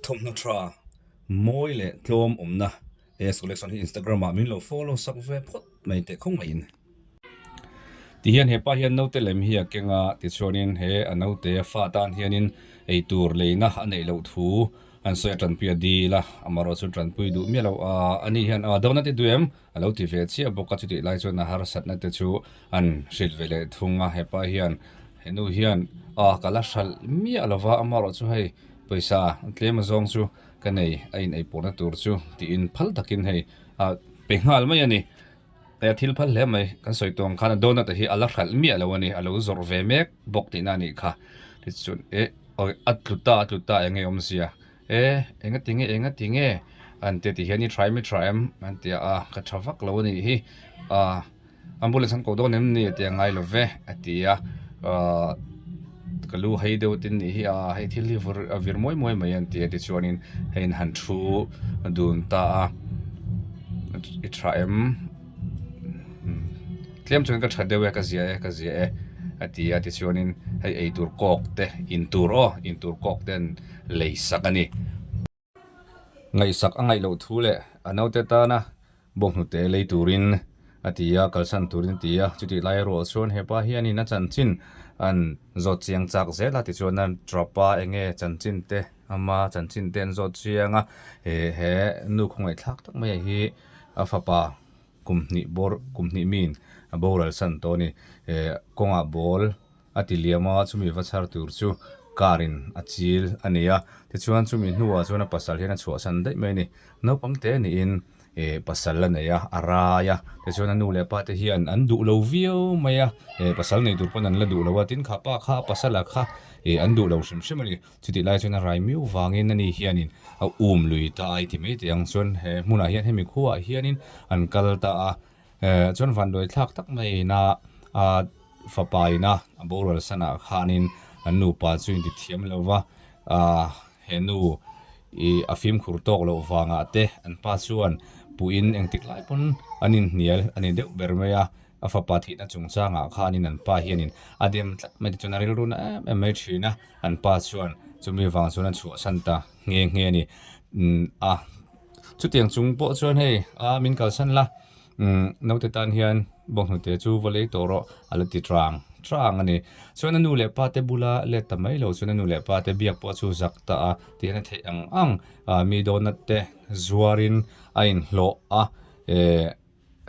thom na tra moi le tlom na e selection hi Instagram ma min lo follow sak ve phot mai te khong mai in ti hian he pa hian no te lem hi akenga ti chonin he anau te fa tan hianin ei tur leina anei lo thu an so tan pia di la amaro chu tran pui du mi lo ani hian dona te duem alo ti ve chi aboka chu ti lai chu na har sat na te chu an shil vele thunga he pa hian henu hian kala shal mi alova amaro chu hei paisa tlem zong chu kanei ain ei pona tur chu ti in phal takin hei pengal mai ani te thil phal le mai kan soi tong khana dona te hi ala khal mi alawani alo zor ve mek bok ti na ni kha ti chun atluta enge omsia enga tinge an te ti hiani try an te ka thavak lo ni hi ambulance an ko do nem ni te ngai lo ve atia kalu hei deu tin hi hei thil hi vir moi mai an te ti chuanin hein han thu dun ta I try tlem chun ka thade ka zia atia ti chuanin hei ei tur kok te in tur kok ten leisakani ngai sak angai lo thu le anau te ta na bong nu te lei turin atia kalsan turin tia chuti lai ro chuan hepa hiani na chanchin an zo chiang chak zela ti chuan an dropa enge chanchin te ama chanchin ten zo chianga he nu khongai thak tak mai hi afapa kumni min boral san toni konga bol atiliama chumi vachar tur chu karin achil ania ti chuan chumi nuwa chuan pasal hian chhuwa san dei mai ni no pangte ni in pasal la neya araya ti chuan anu le pa te hian an du lo vio maya pasal nei tur pon an la du lo tin kha pa kha pasala kha an du lo shim ani chuti lai chuan rai miu wangin ani hianin lui ta ai ti me te ang chuan he muna hian hemi khuwa hianin an kal ta chuan van doi thak tak mai na fapai na boral sana khanin anu pa chuin ti thiam lova henu afim khur tok lo wanga te an pa chuan puin engtik lai pon anin hnial ani deuh bermeya afapa thi na chungchanga khanin an pa hianin adem tlat mai ti chuna ril runa mai thina an pa chuan chumi wang chuan an chu santa nge ni chutiang chung po chuan hei min kalsan la note tan hian bong nu te chu volei toro alati trang ani chuan anu le pa te bula le tamai lo chuan anu le pa te biak po chu zakta ti na the ang mi donat te zuarin ain hlo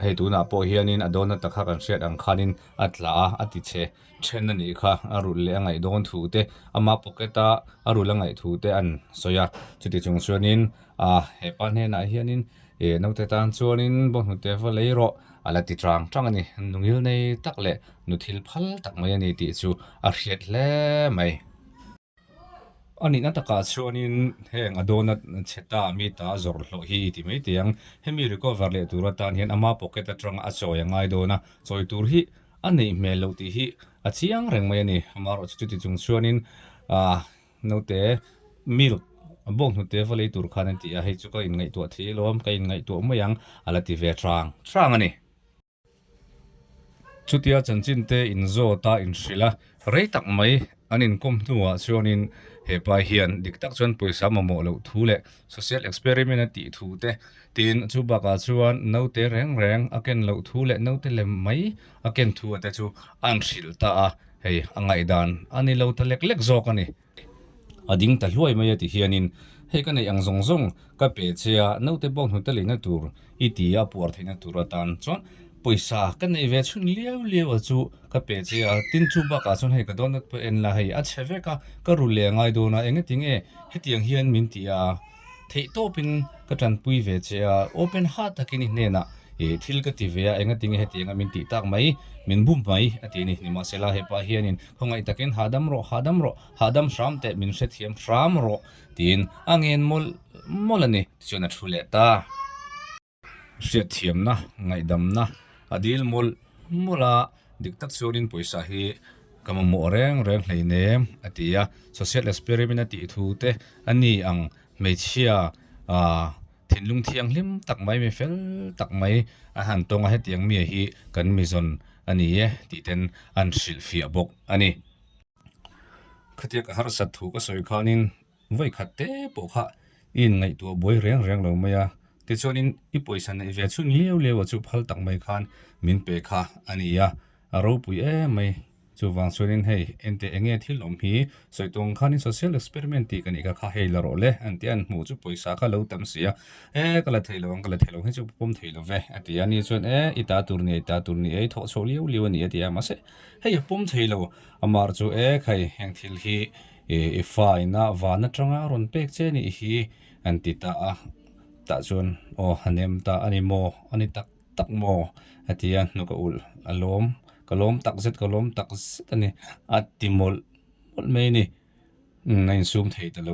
hei tuna po hianin adona takha kan hriat ang khanin atla ati che then ani kha arul le angai don thu te ama pocketa arul angai thu te an soya chuti chung chuanin he pa ne na hianin note tan chuanin bong nu te va leiro alati trang ani ngilneih tak le nuthil phal tak mai ani ti chu a hriat hle mai ani na taka chuanin heng adona cheta mi ta zor hlo hi ti mai tiang hemi recover le tura tan hian ama pocket atang a choi ngai dona choi tur hi ani mel lo ti hi a chiang reng mai ani amaro chu ti chung chuanin note milk bong nu te vale tur khan ti a hei chu ka in ngai to thi lom ka in ngai to mayang alati ve trang ani chutia chanchin te in zo ta in shrila rei tak mai anin kom nuwa chuanin hepa hian diktak chuan poisa mamo lo thu le social experiment ti thu te tin chu baka chuan no te reng aken lo thu le no te lem mai aken thu ate chu an hril ta hei angai dan ani lo ta lek zok ani ading ta hluai mai ati hianin hei ka nei ang zong ka pe chia no te bong hu te le na tur itia puar thina turatan chon poisa ka nei ve chun liau chu ka pe chia tin chu baka chun hei ka donat pe en la hei a cheve ka ru le ngai do na enge tinge hetiang hian min tia thei to pin ka tran pui ve chia open heart takini ne na thil ka ti ve enga tinge hetianga min ti tak mai min bum mai atini ni ma sela he pa hianin khongai takin hadam shram te min se thiam shram ro tin angen molani chuna thule ta se thiam na ngai dam na adil mola diktak chuanin poisa hi kamamo reng hleine atia social experiment ti thu te ani ang mechia thinlung thiang hlim tak mai me fel tak mai a han tonga hetiang mi hi kan mi zon ani ti ten an sil fi abok ani khatia ka har sat thu ka soi khanin voi khatte po kha in ngai tu boi reng lo maya ti chuan in I poisan I ve chun leo chu phal tak mai khan min pe kha ania a ropui mai chu wang chuan in hei ente enge thil om hi soitong khan in social experiment ti kan ika kha hei la ro le antian mu chu poisa kha lo tam sia kala thailo hi chu pom thailo ve atia ni chuan ita tur ni tho cho leo ani atia ma se hei pom thailo amar chu khai heng thil hi e fai na wana tanga ron pek che ni hi antita a ta chuan o hanem ta ani mo ani tak mo atia nu ka ul alom kalom tak zet ani atimol mol me ni ngain zoom thei ta lo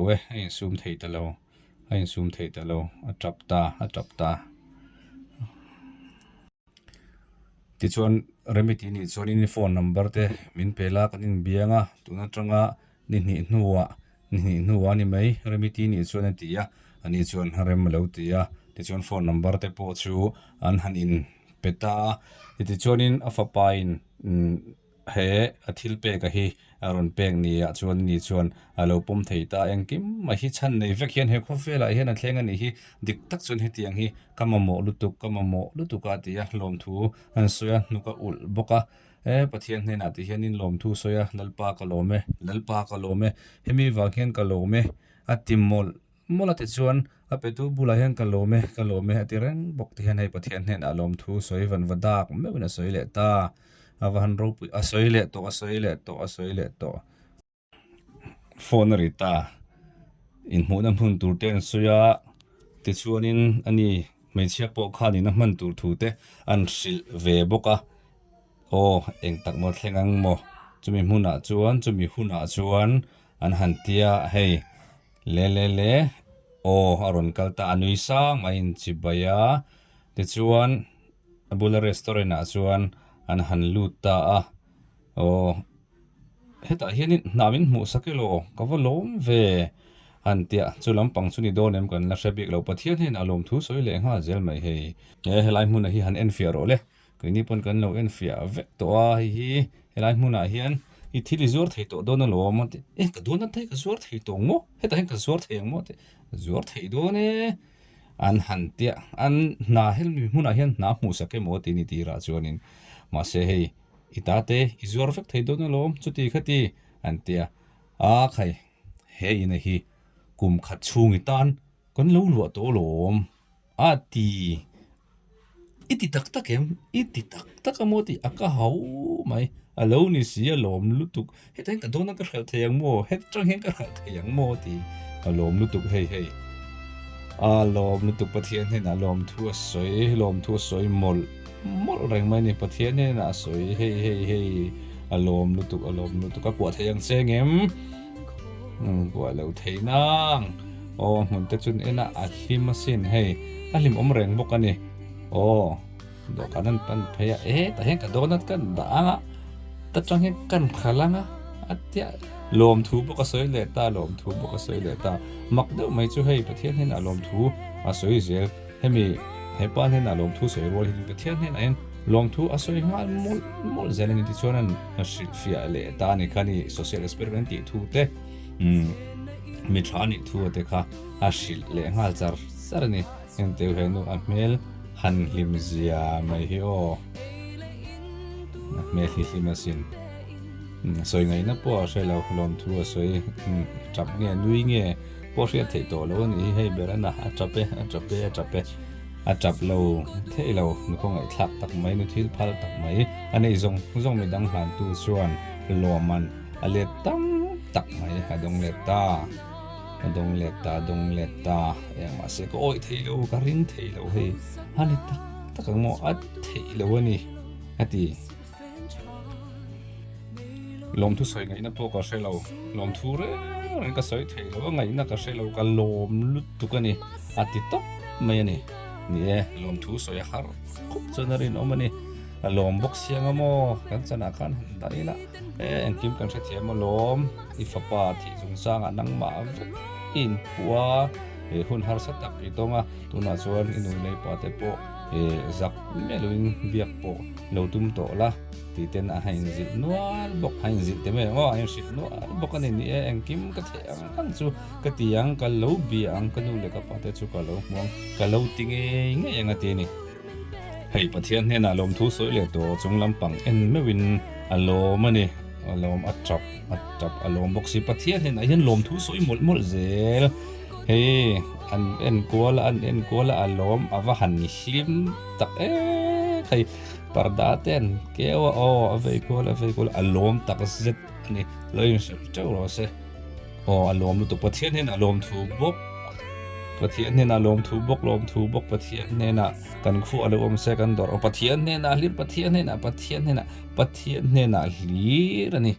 ngain zoom thei ta lo atrap ta ti chuan remiti ni chuan in phone number te min pela kan in bianga tuna tanga ni nuwa ni mai remiti ni chuan atia ani chuan rem lo tia ti chuan phone number te po chu an han in peta ti chuan in afapain he athil pe ka hi aron pek ni a chuan ni chuan alo pom theita engkim ma hi chan nei vek hian he khofela hian a thleng ani hi dik tak chuan he tiang hi kamamo lutuk a tia lom thu an soya nuka ul boka pathian hne na ti hian in lom thu soya lalpa ka lome hemi wanghian ka lome atimol mola te chuan a petu bula hian ka lome atireng bok ti hian hei pathian hne na lom thu soi van wadak mewina soi le ta avan ropui asoi le to phone rita in hmuna hmun tur ten soya ti chuan in ani meichhia po khani na man tur thu te an sil ve boka o eng tak mo thlengang mo chumi huna chuan an hantia hei le o aron kalta anui sang main chibaya ti chuan abula restaurant a chuan an han luta a o heta hianin namin mu sakilo kavalom ve antia chulam pang chuni donem kan la hrebik lo pathian hin alom thu soi le nga zel mai hei helai hmuna hi han enfia ro le kini pon kan lo enfia vek to a hi helai hmuna hian I thili zuar thei to don lo mo ka don thei ka zuar thei to ngo heta hin ka zuar thei mo te zuar thei do ne an hantia an na helmi hmuna hian na mu sake mo ti ni ti ra chuanin ma se hei itate izuar vek thei don lo chuti khati antia a khai hei na hi kum khat chungi tan kon lo lu to lom ati iti tak amoti aka hau mai alo ni si alom lutuk hetaing ka dona ka khal theyang mo het trang hen ka khal theyang mo ti alom lutuk hei alom lutuk pathian hen alom thu soi mol reng mai ni pathian hen a soi hei alom lutuk ka kwa theyang chengem kwa lo theinang o mun te chun ena a hlimasin hei a hlim om reng bokani o do kanan pan phaya ta hen ka donat kan da ta chang hen kan khalanga atia lom thu boka soi le ta mak do mai chu hei pathian hen alom thu a soi zel hemi hepan hen alom thu soi rol hin pathian hen en lom thu a soi ngal mol zelani ti chonan a shit fia le ta ni khani social experiment ti thu te mi thani thu te kha a shil le ngal char sarani en te henu a mel han lim zia mai hi o mel hi masin soi ngai na po shelo lom thu a soi chap nge nui nge po ria thei to lo ni hei berana a chap lo thei lo nu ko ngai thlak tak mai nu thil phal tak mai anei zong mi dang han tu chuan loman ale tam tak mai adong leta ma se ko oi thei lo ka ring thei lo hei hani tak mo at thei lo ani ati lom thu soi ngai na po ka shelo lom thu re ka soi thei lo ngai na ka shelo ka lom lut tu ka ni ati to mai ani ni lom thu soi har khup chonarin omani lom box siang mo kan chana kan dalila en kim kan thathiam lom ifapa thi jung sang anang ma in puwa hun har satak itonga tuna chuan inu nei pa te po zak meluin biak po lo tum to la ti ten a hain zil nual bok hain zil te me o ayo sit nual bok ani ni engkim ka the ang chu ka tiang ka lo bi ang ka nu le ka pa te chu ka lo mong ka lo tinge nge anga te ni hei pathian hne na lom thu soi le to chung lampang en mewin alom ani alom atap alom bok si pathian hne na hian lom thu soi mol zel hei an en kola alom ava han ni hlim tak khai parda ten kewa o ave kola alom tak zet ani loin chau se o alom lu to pathian hne na lom thu bok pathian hne na lom thu bok pathian hne na kan khu alom second dor o pathian hne na hlir pathian hne na hlir ani